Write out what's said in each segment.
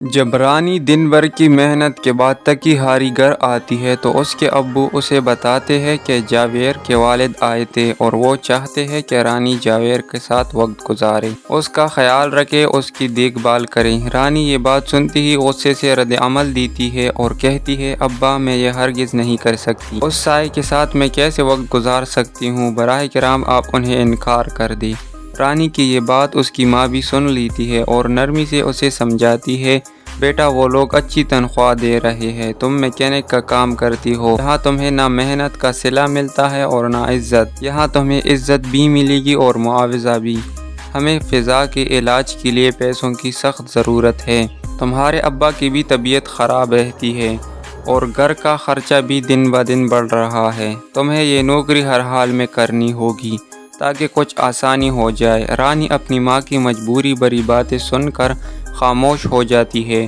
جب رانی دن بھر کی محنت کے بعد تھکی ہاری گھر آتی ہے تو اس کے ابو اسے بتاتے ہیں کہ جاوید کے والد آئے تھے اور وہ چاہتے ہیں کہ رانی جاوید کے ساتھ وقت گزارے، اس کا خیال رکھے، اس کی دیکھ بھال کرے۔ رانی یہ بات سنتی ہی غصے سے رد عمل دیتی ہے اور کہتی ہے، ابا میں یہ ہرگز نہیں کر سکتی، اس سائے کے ساتھ میں کیسے وقت گزار سکتی ہوں، براہ کرم آپ انہیں انکار کر دیں۔ رانی کی یہ بات اس کی ماں بھی سن لیتی ہے اور نرمی سے اسے سمجھاتی ہے، بیٹا وہ لوگ اچھی تنخواہ دے رہے ہیں، تم میکینک کا کام کرتی ہو، یہاں تمہیں نہ محنت کا صلہ ملتا ہے اور نہ عزت، یہاں تمہیں عزت بھی ملے گی اور معاوضہ بھی۔ ہمیں فضا کے علاج کے لیے پیسوں کی سخت ضرورت ہے، تمہارے ابا کی بھی طبیعت خراب رہتی ہے اور گھر کا خرچہ بھی دن بدن بڑھ رہا ہے، تمہیں یہ نوکری ہر حال میں کرنی ہوگی تاکہ کچھ آسانی ہو جائے۔ رانی اپنی ماں کی مجبوری بھری باتیں سن کر خاموش ہو جاتی ہے،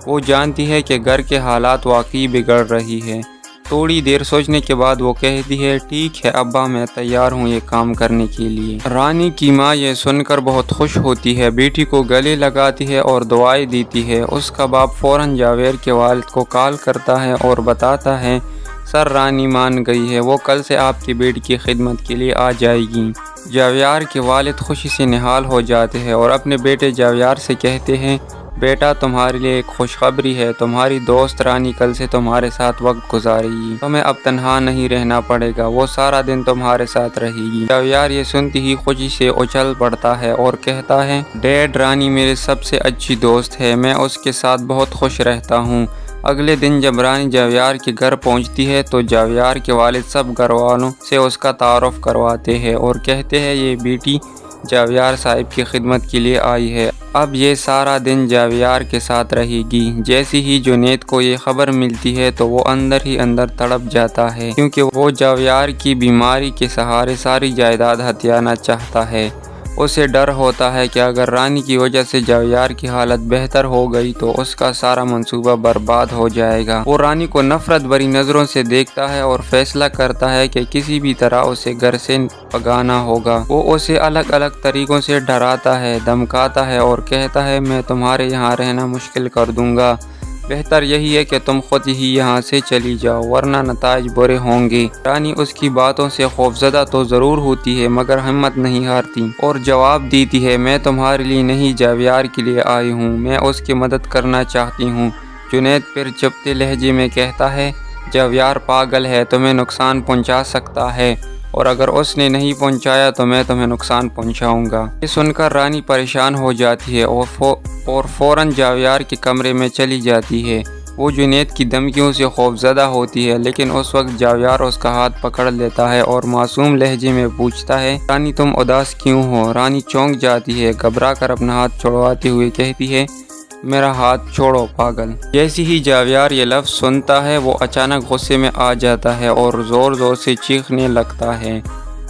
وہ جانتی ہے کہ گھر کے حالات واقعی بگڑ رہی ہے۔ تھوڑی دیر سوچنے کے بعد وہ کہتی ہے، ٹھیک ہے ابا، میں تیار ہوں یہ کام کرنے کے لیے۔ رانی کی ماں یہ سن کر بہت خوش ہوتی ہے، بیٹی کو گلے لگاتی ہے اور دعائیں دیتی ہے۔ اس کا باپ فوراً جاوید کے والد کو کال کرتا ہے اور بتاتا ہے، سر رانی مان گئی ہے، وہ کل سے آپ کی بیٹی کی خدمت کے لیے آ جائے گی۔ جاوید کے والد خوشی سے نہال ہو جاتے ہیں اور اپنے بیٹے جاوید سے کہتے ہیں، بیٹا تمہارے لیے ایک خوشخبری ہے، تمہاری دوست رانی کل سے تمہارے ساتھ وقت گزارے گی، تمہیں اب تنہا نہیں رہنا پڑے گا، وہ سارا دن تمہارے ساتھ رہے گی۔ جاوید یہ سنتی ہی خوشی سے اچھل پڑتا ہے اور کہتا ہے، ڈیڈ رانی میری سب سے اچھی دوست ہے، میں اس کے ساتھ بہت خوش رہتا ہوں۔ اگلے دن جب رانی جاوید کے گھر پہنچتی ہے تو جاوید کے والد سب گھر والوں سے اس کا تعارف کرواتے ہیں اور کہتے ہیں، یہ بیٹی جاوید صاحب کی خدمت کے لیے آئی ہے، اب یہ سارا دن جاوید کے ساتھ رہے گی۔ جیسے ہی جنید کو یہ خبر ملتی ہے تو وہ اندر ہی اندر تڑپ جاتا ہے، کیونکہ وہ جاوید کی بیماری کے سہارے ساری جائیداد ہتھیانا چاہتا ہے۔ اسے ڈر ہوتا ہے کہ اگر رانی کی وجہ سے جاوید کی حالت بہتر ہو گئی تو اس کا سارا منصوبہ برباد ہو جائے گا۔ وہ رانی کو نفرت بھری نظروں سے دیکھتا ہے اور فیصلہ کرتا ہے کہ کسی بھی طرح اسے گھر سے بھگانا ہوگا۔ وہ اسے الگ الگ طریقوں سے ڈراتا ہے، دھمکاتا ہے اور کہتا ہے، میں تمہارے یہاں رہنا مشکل کر دوں گا، بہتر یہی ہے کہ تم خود ہی یہاں سے چلی جاؤ ورنہ نتائج برے ہوں گے۔ رانی اس کی باتوں سے خوفزدہ تو ضرور ہوتی ہے مگر ہمت نہیں ہارتی اور جواب دیتی ہے، میں تمہارے لیے نہیں جاوید کے لیے آئی ہوں، میں اس کی مدد کرنا چاہتی ہوں۔ جنید پھر چپتے لہجے میں کہتا ہے، جاوید پاگل ہے، تمہیں نقصان پہنچا سکتا ہے اور اگر اس نے نہیں پہنچایا تو میں تمہیں نقصان پہنچاؤں گا۔ یہ سن کر رانی پریشان ہو جاتی ہے اور فوراً جاوید کے کمرے میں چلی جاتی ہے۔ وہ جنید کی دھمکیوں سے خوفزدہ ہوتی ہے لیکن اس وقت جاوید اس کا ہاتھ پکڑ لیتا ہے اور معصوم لہجے میں پوچھتا ہے، رانی تم اداس کیوں ہو؟ رانی چونک جاتی ہے، گھبرا کر اپنا ہاتھ چھڑواتے ہوئے کہتی ہے، میرا ہاتھ چھوڑو پاگل۔ جیسے ہی جاوید یہ لفظ سنتا ہے وہ اچانک غصے میں آ جاتا ہے اور زور زور سے چیخنے لگتا ہے،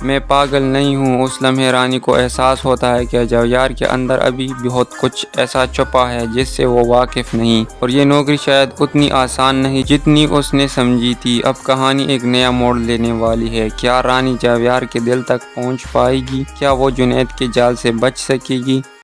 میں پاگل نہیں ہوں۔ اس لمحے رانی کو احساس ہوتا ہے کہ جاوید کے اندر ابھی بہت کچھ ایسا چھپا ہے جس سے وہ واقف نہیں اور یہ نوکری شاید اتنی آسان نہیں جتنی اس نے سمجھی تھی۔ اب کہانی ایک نیا موڑ لینے والی ہے، کیا رانی جاوید کے دل تک پہنچ پائے گی؟ کیا وہ جنید کے جال سے بچ سکے گی؟